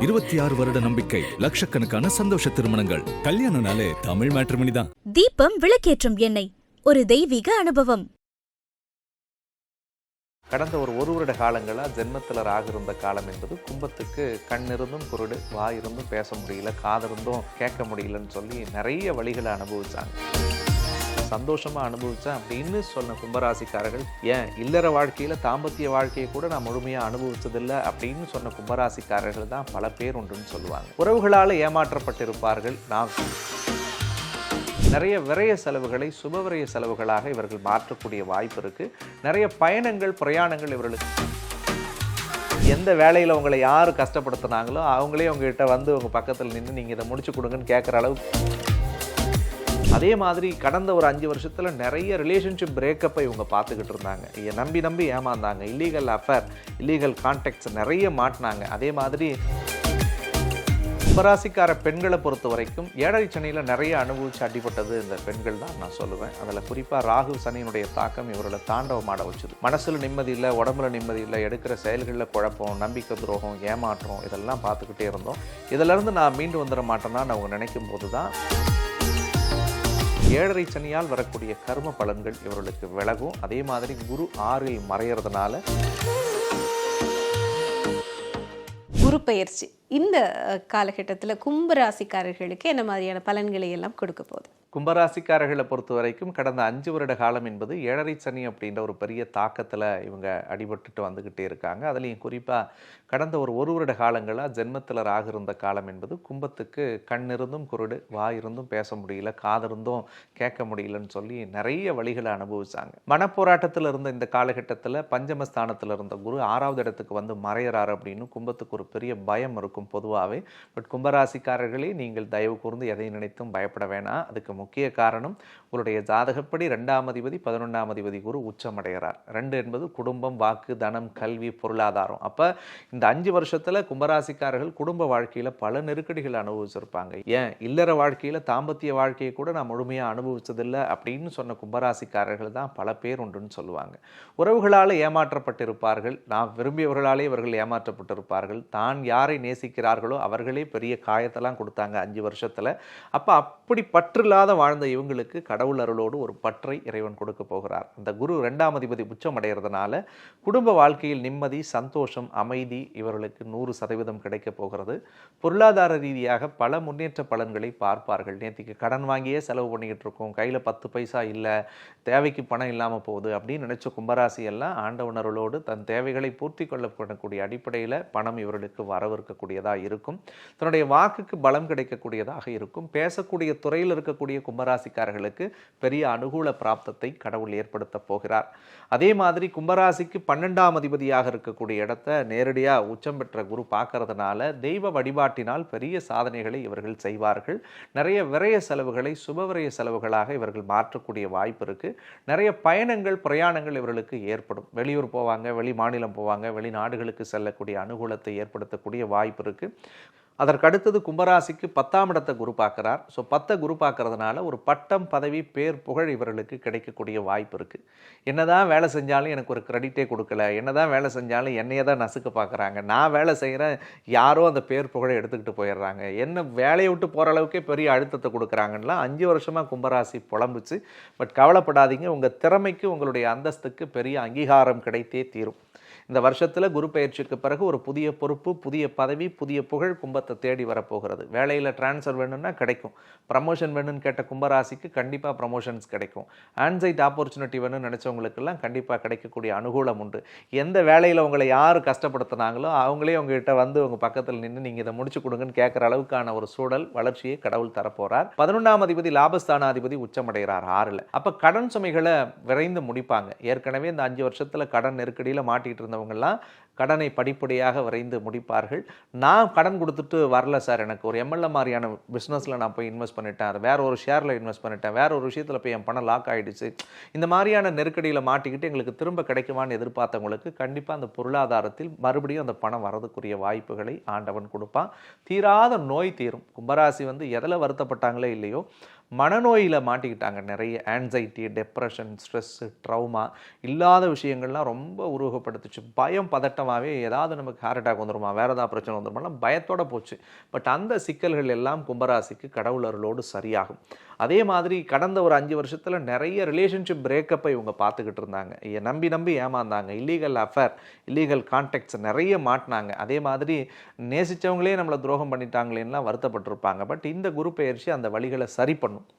26 வருட நம்பிக்கை, லட்சக்கணக்கான சந்தோஷ திருமணங்கள். கல்யாணம்னாலே தமிழ் மேட்ரிமோனி தான். தீபம் விளக்கேற்றும் எண்ணெய், ஒரு தெய்வீக அனுபவம். கடந்த ஒரு வருட காலங்களாக ஜென்மத்தில் ராகு இருந்த காலம் என்பது கும்பத்துக்கு கண்ணிருந்தும் குருடு, வாயிருந்தும் பேச முடியல, காதிருந்தும் கேட்க முடியலன்னு சொல்லி நிறைய வழிகளை அனுபவிச்சாங்க. சந்தோஷமாக அனுபவித்தேன் அப்படின்னு சொன்ன கும்பராசிக்காரர்கள், ஏன் இல்லற வாழ்க்கையில் தாம்பத்திய வாழ்க்கையை கூட நான் முழுமையாக அனுபவித்ததில்லை அப்படின்னு சொன்ன கும்பராசிக்காரர்கள் தான் பல பேர் உண்டுன்னு சொல்லுவாங்க. உறவுகளால் ஏமாற்றப்பட்டிருப்பார்கள். நிறைய விரய செலவுகளை சுபவிரய செலவுகளாக இவர்கள் மாற்றக்கூடிய வாய்ப்பு இருக்குது. நிறைய பயணங்கள், பிரயாணங்கள் இவர்களுக்கு. எந்த வேலையில் உங்களை யார் கஷ்டப்படுத்தினாங்களோ அவங்களே உங்ககிட்ட வந்து உங்கள் பக்கத்தில் நின்று நீங்கள் இதை முடிச்சு கொடுங்கன்னு கேட்குற அளவுக்கு. அதே மாதிரி கடந்த ஒரு 5 வருஷத்தில் நிறைய ரிலேஷன்ஷிப் பிரேக்கப்பை இவங்க பார்த்துக்கிட்டு இருந்தாங்க. நம்பி ஏமாந்தாங்க. இல்லீகல் அஃபேர், இல்லீகல் கான்டாக்ட்ஸ் நிறைய மாட்டினாங்க. அதே மாதிரி கும்பராசிக்கார பெண்களை பொறுத்த வரைக்கும் 7 சனியில் நிறைய அனுபவிச்சு அடிபட்டது இந்த பெண்கள் தான் நான் சொல்லுவேன். அதில் குறிப்பாக ராகு சனியினுடைய தாக்கம் இவர்களை தாண்டவமாட வச்சுது. மனசில் நிம்மதி இல்லை, உடம்புல நிம்மதி இல்லை, எடுக்கிற செயல்களில் குழப்பம், நம்பிக்கை துரோகம், ஏமாற்றம் இதெல்லாம் பார்த்துக்கிட்டே இருந்தோம். இதிலிருந்து நான் மீண்டு வந்துட மாட்டேன்னா அவங்க நினைக்கும் போது தான் 7 சனியால் வரக்கூடிய கர்ம பலன்கள் இவர்களுக்கு விலகும். அதே மாதிரி குரு 6ல் மறையிறதுனால குரு பெயர்ச்சி இந்த காலகட்டத்தில் கும்பராசிக்காரர்களுக்கு என்ன மாதிரியான பலன்களை எல்லாம் கொடுக்க போகுது? கும்பராசிக்காரர்களை பொறுத்த வரைக்கும் கடந்த 5 வருட காலம் என்பது 7 சனி அப்படின்ற ஒரு பெரிய தாக்கத்தில் இவங்க அடிபட்டுட்டு வந்துக்கிட்டே இருக்காங்க. அதுலேயும் குறிப்பாக கடந்த ஒரு வருட காலங்களாக ஜென்மத்தில் ராகு இருந்த காலம் என்பது கும்பத்துக்கு கண்ணிருந்தும் குருடு, வாயிருந்தும் பேச முடியல, காதிருந்தும் கேட்க முடியலன்னு சொல்லி நிறைய வழிகளை அனுபவிச்சாங்க. மனப்போராட்டத்தில் இருந்த இந்த காலகட்டத்தில் பஞ்சமஸ்தானத்தில் இருந்த குரு 6வது இடத்துக்கு வந்து மறையிறாரு அப்படின்னு கும்பத்துக்கு ஒரு பெரிய பயம் இருக்கும் பொதுவாகவே. பட் கும்பராசிக்காரர்களே, நீங்கள் தயவு கூர்ந்து எதை நினைத்தும் பயப்பட வேணாம். அதுக்கு முக்கிய காரணம் உங்களுடைய ஜாதகப்படி 2ஆம் அதிபதி 11ஆம் அதிபதி குரு உச்சமடைகிறார். 2 என்பது குடும்பம், வாக்கு, தனம், கல்வி, பொருளாதாரம். அப்போ இந்த 5 வருஷத்தில் கும்பராசிக்காரர்கள் குடும்ப வாழ்க்கையில் பல நெருக்கடிகளை அனுபவிச்சிருப்பாங்க. ஏன் இல்லற வாழ்க்கையில் தாம்பத்திய வாழ்க்கையை கூட நான் முழுமையாக அனுபவிச்சதில்லை அப்படின்னு சொன்ன கும்பராசிக்காரர்கள் தான் பல பேர் உண்டுன்னு சொல்லுவாங்க. உறவுகளால் ஏமாற்றப்பட்டிருப்பார்கள். நான் விரும்பியவர்களாலே இவர்கள் ஏமாற்றப்பட்டிருப்பார்கள். தான் யாரை நேசிக்கிறார்களோ அவர்களே பெரிய காயத்தெல்லாம் கொடுத்தாங்க 5 வருஷத்தில். அப்போ அப்படி பற்றில்லாத வாழ்ந்த இவங்களுக்கு கடவுள் அருளோடு ஒரு பற்றை இறைவன் கொடுக்க போகிறார். அந்த குரு 2ஆம் அதிபதி உச்சம் அடைகிறதுனால குடும்ப வாழ்க்கையில் நிம்மதி, சந்தோஷம், அமைதி இவர்களுக்கு 100% கிடைக்க போகிறது. பொருளாதார ரீதியாக பல முன்னேற்ற பலன்களை பார்ப்பார்கள். நேற்றுக்கு கடன் வாங்கியே செலவு பண்ணிக்கிட்டு இருக்கோம், கையில் 10 பைசா இல்லை, தேவைக்கு பணம் இல்லாமல் போகுது அப்படின்னு நினைச்ச கும்பராசி எல்லாம் ஆண்டவனர்களோடு தன் தேவைகளை பூர்த்தி கொள்ளப்படக்கூடிய அடிப்படையில் பணம் இவர்களுக்கு வரவிருக்கக்கூடியதாக இருக்கும். தன்னுடைய வாக்குக்கு பலம் கிடைக்கக்கூடியதாக இருக்கும். பேசக்கூடிய துறையில் இருக்கக்கூடிய கும்பராசிக்காரர்களுக்கு பெரிய அனுகூல பிராப்தத்தை கடவுள் ஏற்படுத்த போகிறார். அதே மாதிரி கும்பராசிக்கு 12ஆம் அதிபதியாக இருக்கக்கூடிய இடத்தை நேரடியாக உச்சம் பெற்ற குரு பார்க்கறதுனால தெய்வ வழிபாட்டினால் பெரிய சாதனைகளை இவர்கள் செய்வார்கள். நிறைய விரய செலவுகளை சுபவிரய செலவுகளாக இவர்கள் மாற்றக்கூடிய வாய்ப்பு இருக்கு. நிறைய பயணங்கள், பிரயாணங்கள் இவர்களுக்கு ஏற்படும். வெளியூர் போவாங்க, வெளி மாநிலம் போவாங்க, வெளிநாடுகளுக்கு செல்லக்கூடிய அனுகூலத்தை ஏற்படுத்தக்கூடிய வாய்ப்பு இருக்கு. அதற்கடுத்தது கும்பராசிக்கு 10ஆம் இடத்தை குரு பார்க்குறார். ஸோ 10 குரு பார்க்கறதுனால ஒரு பட்டம், பதவி, பேர், புகழ் இவர்களுக்கு கிடைக்கக்கூடிய வாய்ப்பு இருக்குது. என்னதான் வேலை செஞ்சாலும் எனக்கு ஒரு கிரெடிட்டே கொடுக்கல, என்னதான் வேலை செஞ்சாலும் என்னையே தான் நசுக்க பார்க்குறாங்க, நான் வேலை செய்கிறேன், யாரோ அந்த பேர் புகழை எடுத்துக்கிட்டு போயிடுறாங்க, என்ன வேலையை விட்டு போகிற அளவுக்கே பெரிய அழுத்தத்தை கொடுக்குறாங்கலாம் 5 வருஷமாக கும்பராசி புலம்புச்சு. பட் கவலைப்படாதீங்க, உங்கள் திறமைக்கு, உங்களுடைய அந்தஸ்துக்கு பெரிய அங்கீகாரம் கிடைத்தே தீரும். இந்த வருஷத்தில் குரு பெயர்ச்சிக்கு பிறகு ஒரு புதிய பொறுப்பு, புதிய பதவி, புதிய புகழ் கும்பத்தை தேடி வரப்போகிறது. வேலையில் டிரான்ஸ்ஃபர் வேணும்னா கிடைக்கும். ப்ரமோஷன் வேணும்னு கேட்ட கும்பராசிக்கு கண்டிப்பாக ப்ரமோஷன்ஸ் கிடைக்கும். ஆன்சைட் ஆப்பர்ச்சுனிட்டி வேணும்னு நினச்சவங்களுக்கெல்லாம் கண்டிப்பாக கிடைக்கக்கூடிய அனுகூலம் உண்டு. எந்த வேலையில் உங்களை யார் கஷ்டப்படுத்தினாங்களோ அவங்களே உங்ககிட்ட வந்து உங்கள் பக்கத்தில் நின்று நீங்கள் இதை முடிச்சு கொடுங்கன்னு கேட்குற அளவுக்கான ஒரு சூழல், வளர்ச்சியை கடவுள் தரப்போகிறார். 11ஆம் அதிபதி லாபஸ்தானாதிபதி உச்சமடைகிறார் 6ல். அப்போ கடன் சுமைகளை விரைந்து முடிப்பாங்க. ஏற்கனவே இந்த 5 வருஷத்தில் கடன் நெருக்கடியில் மாட்டிகிட்டு இருந்தவங்கெல்லாம் கடனை படிப்படியாக விரைந்து முடிப்பார்கள். நான் கடன் கொடுத்துட்டு வரல சார், எனக்கு ஒரு எம்எல்ஏ மாதிரியான பிஸ்னஸில் நான் போய் இன்வெஸ்ட் பண்ணிட்டேன், அது வேற ஒரு ஷேரில் இன்வெஸ்ட் பண்ணிட்டேன், வேற ஒரு விஷயத்தில் போய் என் பணம் லாக் ஆகிடுச்சு, இந்த மாதிரியான நெருக்கடியில் மாட்டிக்கிட்டு எங்களுக்கு திரும்ப கிடைக்குமான்னு எதிர்பார்த்தவங்களுக்கு கண்டிப்பாக அந்த பொருளாதாரத்தில் மறுபடியும் அந்த பணம் வரதுக்குரிய வாய்ப்புகளை ஆண்டவன் கொடுப்பான். தீராத நோய் தீரும். கும்பராசி எதில் வருத்தப்பட்டாங்களே இல்லையோ, மனநோயில் மாட்டிக்கிட்டாங்க. நிறைய ஆன்சைட்டி, டெப்ரெஷன், ஸ்ட்ரெஸ்ஸு, ட்ரௌமா இல்லாத விஷயங்கள்லாம் ரொம்ப உருவகப்படுத்துச்சு. பயம் பதட்டமாகவே ஏதாவது நமக்கு ஹார்ட் அட்டாக் வந்துருமா, வேறு ஏதாவது பிரச்சனை வந்துருமாலாம் பயத்தோடு போச்சு. பட் அந்த சிக்கல்கள் எல்லாம் கும்பராசிக்கு கடவுள் அருளோடு சரியாகும். அதே மாதிரி கடந்த ஒரு 5 வருஷத்தில் நிறைய ரிலேஷன்ஷிப் பிரேக்கப்பை இவங்க பார்த்துக்கிட்டு இருந்தாங்க. நம்பி ஏமாந்தாங்க. இல்லீகல் அஃபேர், இல்லீகல் கான்டாக்ட்ஸ் நிறைய மாட்டினாங்க. அதே மாதிரி நேசித்தவங்களே நம்மளை துரோகம் பண்ணிட்டாங்களேன்னா வருத்தப்பட்டிருப்பாங்க. பட் இந்த குரு பெயர்ச்சி அந்த வழிகளை சரி பண்ணும்.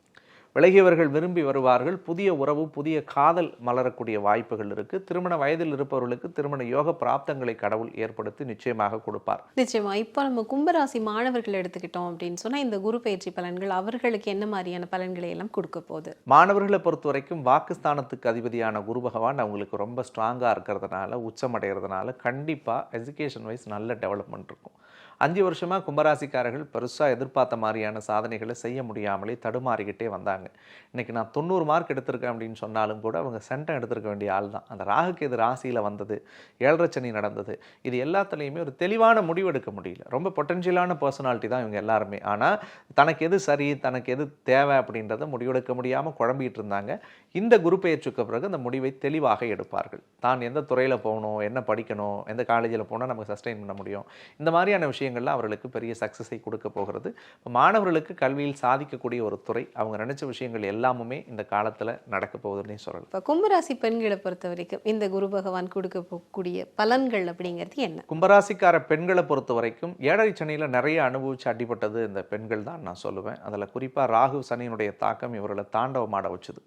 விலகியவர்கள் விரும்பி வருவார்கள். புதிய உறவு, புதிய காதல் மலரக்கூடிய வாய்ப்புகள் இருக்குது. திருமண வயதில் இருப்பவர்களுக்கு திருமண யோக பிராப்தங்களை கடவுள் ஏற்படுத்தி நிச்சயமாக கொடுப்பார். நிச்சயமா. இப்போ நம்ம கும்பராசி மாணவர்கள் எடுத்துக்கிட்டோம் அப்படின்னு சொன்னால் இந்த குரு பயிற்சி பலன்கள் அவர்களுக்கு என்ன மாதிரியான பலன்களை எல்லாம் கொடுக்க போகுது? மாணவர்களை பொறுத்த வரைக்கும் வாக்குஸ்தானத்துக்கு அதிபதியான குரு பகவான் அவங்களுக்கு ரொம்ப ஸ்ட்ராங்காக இருக்கிறதுனால, உச்சமடைகிறதுனால கண்டிப்பாக எஜுகேஷன் வைஸ் நல்ல டெவலப்மெண்ட் இருக்கும். 5 வருஷமாக கும்பராசிக்காரர்கள் பெருசாக எதிர்பார்த்த மாதிரியான சாதனைகளை செய்ய முடியாமலே தடுமாறிக்கிட்டே வந்தாங்க. இன்றைக்கி நான் 90 மார்க் எடுத்திருக்கேன் அப்படின்னு சொன்னாலும் கூட அவங்க சென்டம் எடுத்திருக்க வேண்டிய ஆள் தான். அந்த ராகுக்கு எது ராசியில் வந்தது, 7.5 சனி நடந்தது, இது எல்லாத்துலேயுமே ஒரு தெளிவான முடிவு எடுக்க முடியல. ரொம்ப பொட்டன்ஷியலான பர்சனாலிட்டி தான் இவங்க எல்லாருமே. ஆனால் தனக்கு எது சரி, தனக்கு எது தேவை அப்படின்றத முடிவெடுக்க முடியாமல் குழம்பிகிட்டு இருந்தாங்க. இந்த குரு பெயர்ச்சிக்கு பிறகு அந்த முடிவை தெளிவாக எடுப்பார்கள். தான் எந்த துறையில் போகணும், என்ன படிக்கணும், எந்த காலேஜில் போனால் நமக்கு சஸ்டெயின் பண்ண முடியும், இந்த மாதிரியான விஷயங்கள்லாம் அவர்களுக்கு பெரிய சக்ஸஸை கொடுக்க போகிறது. மாணவர்களுக்கு கல்வியில் சாதிக்கக்கூடிய ஒரு துறை, அவங்க நினைச்ச விஷயங்கள் எல்லாமுமே இந்த காலத்தில் நடக்க போகுதுன்னே சொல்லலாம். இப்போ கும்பராசி பெண்களை பொறுத்த வரைக்கும் இந்த குரு பகவான் கொடுக்க போகக்கூடிய பலன்கள் அப்படிங்கிறது என்ன? கும்பராசிக்கார பெண்களை பொறுத்த வரைக்கும் 7.5 சனியில் நிறைய அனுபவிச்சு அடிபட்டது இந்த பெண்கள் தான் நான் சொல்லுவேன். அதில் குறிப்பாக ராகு சனியினுடைய தாக்கம் இவர்களை தாண்டவமாட வச்சுது.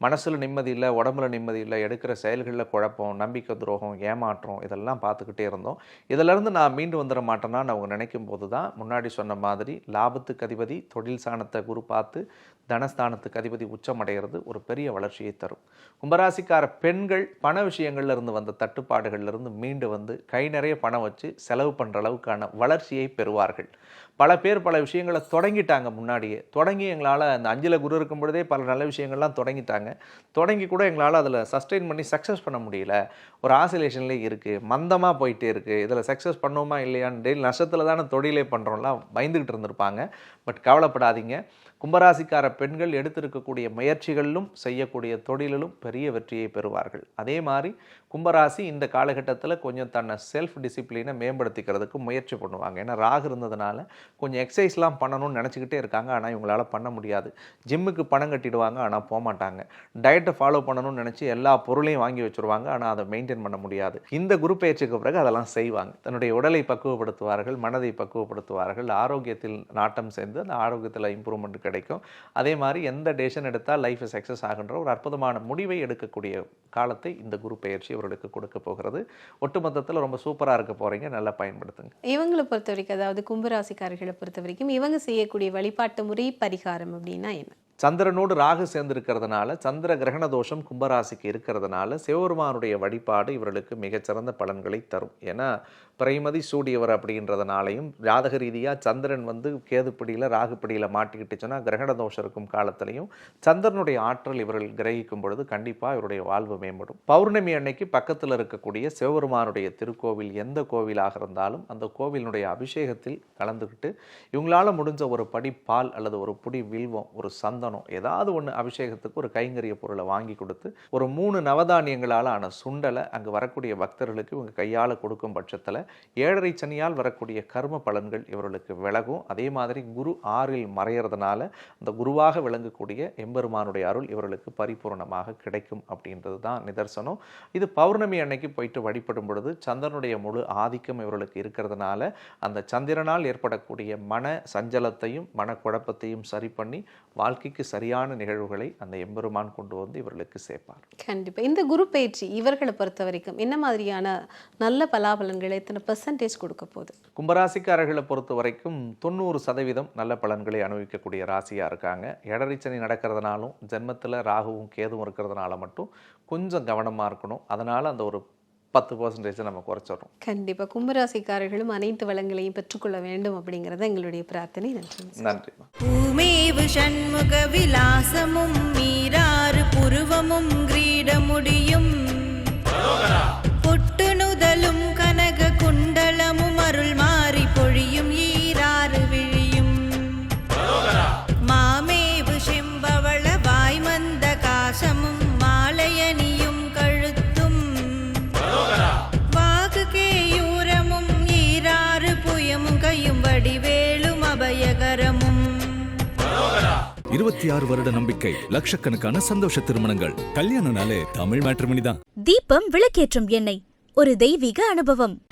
மனசில் நிம்மதி இல்லை, உடம்புல நிம்மதி இல்லை, எடுக்கிற செயல்களில் குழப்பம், நம்பிக்கை துரோகம், ஏமாற்றம் இதெல்லாம் பார்த்துக்கிட்டே இருந்தோம். இதிலேருந்து நான் மீண்டு வந்துட மாட்டேன்னான்னு அவங்க நினைக்கும் போது தான் முன்னாடி சொன்ன மாதிரி லாபத்துக்கு அதிபதி தொழில் ஸ்தானத்தை குரு பார்த்து தனஸ்தானத்துக்கு அதிபதி உச்சமடைகிறது ஒரு பெரிய வளர்ச்சியை தரும். கும்பராசிக்கார பெண்கள் பண விஷயங்கள்ல இருந்து வந்த தட்டுப்பாடுகள்லேருந்து மீண்டு வந்து கை நிறைய பணம் வச்சு செலவு பண்ணுற அளவுக்கான வளர்ச்சியை பெறுவார்கள். பல பேர் பல விஷயங்களை தொடங்கிட்டாங்க. முன்னாடியே தொடங்கி எங்களால் அந்த 5ல் குரு இருக்கும் பொழுதே பல நல்ல விஷயங்கள்லாம் தொடங்கிட்டாங்க. தொடங்கி கூட எங்களால் அதில் சஸ்டெயின் பண்ணி சக்ஸஸ் பண்ண முடியல, ஒரு ஆசிலேஷன்லேயே இருக்குது, மந்தமாக போயிட்டே இருக்குது, இதில் சக்ஸஸ் பண்ணோமா இல்லையான்னு டெய்லி நஷ்டத்தில் தானே தொழிலே பண்ணுறோம்லாம் பயந்துக்கிட்டு இருந்திருப்பாங்க. பட் கவலைப்படாதீங்க. கும்பராசிக்கார பெண்கள் எடுத்திருக்கக்கூடிய முயற்சிகளிலும் செய்யக்கூடிய தொழிலிலும் பெரிய வெற்றியை பெறுவார்கள். அதே மாதிரி கும்பராசி இந்த காலகட்டத்தில் கொஞ்சம் தன்னை செல்ஃப் டிசிப்ளினை மேம்படுத்திக்கிறதுக்கு முயற்சி பண்ணுவாங்க. ஏன்னா ராகு இருந்ததுனால கொஞ்சம் எக்ஸசைஸ்லாம் பண்ணணும்னு நினச்சிக்கிட்டே இருக்காங்க. ஆனால் இவங்களால் பண்ண முடியாது. ஜிம்முக்கு பணம் கட்டிடுவாங்க, ஆனால் போக மாட்டாங்க. டயட்டை ஃபாலோ பண்ணணும்னு நினச்சி எல்லா பொருளையும் வாங்கி வச்சுருவாங்க, ஆனால் அதை மெயின்டைன் பண்ண முடியாது. இந்த குரு பயிற்சிக்கு பிறகு அதெல்லாம் செய்வாங்க. தன்னுடைய உடலை பக்குவப்படுத்துவார்கள், மனதை பக்குவப்படுத்துவார்கள், ஆரோக்கியத்தில் நாட்டம் சேர்ந்து அந்த ஆரோக்கியத்தில் இம்ப்ரூவ்மெண்ட் கிடைக்கும். அதே மாதிரி எந்த டெசிஷன் எடுத்தால் லைஃப் சக்ஸஸ் ஆகின்ற ஒரு அற்புதமான முடிவை எடுக்கக்கூடிய காலத்தை இந்த குரு பெயர்ச்சி அவர்களுக்கு கொடுக்க போகிறது. ஒட்டுமொத்தத்தில் ரொம்ப சூப்பராக இருக்க போகிறீங்க, நல்லா பயன்படுத்துங்க. இவங்களை பொறுத்த வரைக்கும், அதாவது கும்பராசிக்காரர்களை பொறுத்த வரைக்கும் இவங்க செய்யக்கூடிய வழிபாட்டு முறை பரிகாரம் அப்படின்னா என்ன? சந்திரனோடு ராகு சேர்ந்திருக்கிறதுனால, சந்திர கிரகண தோஷம் கும்பராசிக்கு இருக்கிறதுனால சிவபெருமானுடைய வழிபாடு இவர்களுக்கு மிகச்சிறந்த பலன்களை தரும். ஏன்னா பிரைமதி சூடியவர் அப்படின்றதுனாலையும் ஜாதக ரீதியாக சந்திரன் வந்து கேது பிடியில் ராகு பிடியில் மாட்டிக்கிட்டுச்சுன்னா கிரகண தோஷம் இருக்கும் காலத்திலையும் சந்திரனுடைய ஆற்றல் இவர்கள் கிரகிக்கும் பொழுது கண்டிப்பாக இவருடைய வாழ்வு மேம்படும். பௌர்ணமி அன்னைக்கு பக்கத்தில் இருக்கக்கூடிய சிவபெருமானுடைய திருக்கோவில் எந்த கோவிலாக இருந்தாலும் அந்த கோவிலினுடைய அபிஷேகத்தில் கலந்துக்கிட்டு இவங்களால் முடிஞ்ச ஒரு படி பால் அல்லது ஒரு புடி வில்வம், ஒரு சந்தனம், ஏதாவது ஒன்று அபிஷேகத்துக்கு ஒரு கைங்கரிய பொருளை வாங்கி கொடுத்து ஒரு 3 நவதானியங்களால் ஆன சுண்டலை அங்கு வரக்கூடிய பக்தர்களுக்கு இவங்க கையால் கொடுக்கும் பட்சத்தில் 7.5 சனியால் வரக்கூடிய கர்ம பலன்கள் இவர்களுக்கு விலகும். அதே மாதிரி குரு 6ல் மறையிறதுனால அந்த குருவாக விளங்கக்கூடிய எம்பெருமானுடைய அருள் இவர்களுக்கு பரிபூர்ணமாக கிடைக்கும் அப்படின்றது தான் நிதர்சனம். இது பௌர்ணமி அன்னைக்கு போயிட்டு வழிபடும் பொழுது சந்திரனுடைய முழு ஆதிக்கம் இவர்களுக்கு இருக்கிறதுனால அந்த சந்திரனால் ஏற்படக்கூடிய மன சஞ்சலத்தையும் மனக்குழப்பத்தையும் சரி பண்ணி வாழ்க்கைக்கு சரியான நிகழ்வுகளை அந்த எம்பெருமான் கொண்டு வந்து இவர்களுக்கு சேர்ப்பார். கண்டிப்பாக. இந்த குரு பயிற்சி இவர்களை பொறுத்த வரைக்கும் என்ன மாதிரியான நல்ல பலாபலன்களை எத்தனை % கொடுக்க போகுது? கும்பராசிக்காரர்களை பொறுத்த வரைக்கும் 90% நல்ல பலன்களை அனுபவிக்கக்கூடிய ராசியாக இருக்காங்க. 7.5 சனி நடக்கிறதுனாலும் ஜென்மத்தில் ராகுவும் கேதுவும் இருக்கிறதுனால மட்டும் கொஞ்சம் கவனமாக இருக்கணும். அதனால் அந்த ஒரு 10% நம்ம குறைச்சிடறோம். கண்டிப்பாக கும்பராசிக்காரர்களும் அனைத்து வளங்களையும் பெற்றுக்கொள்ள வேண்டும் அப்படிங்கிறத எங்களுடைய பிரார்த்தனை. நன்றி. நன்றி. பூமேவு சண்முக விலாசமும் மீராறு புருவமும் கிரீடமுடியும் பொட்டு நுதலும் கனக குண்டலமும் அருள் மாறி பொழியும் ஈராறு விழியும் மாமேவு 26 வருட நம்பிக்கை, லட்சக்கணக்கான சந்தோஷ திருமணங்கள். கல்யாணம்னாலே தமிழ் மேட்ரிமோனி தான். தீபம் விளக்கேற்றும் எண்ணெய், ஒரு தெய்வீக அனுபவம்.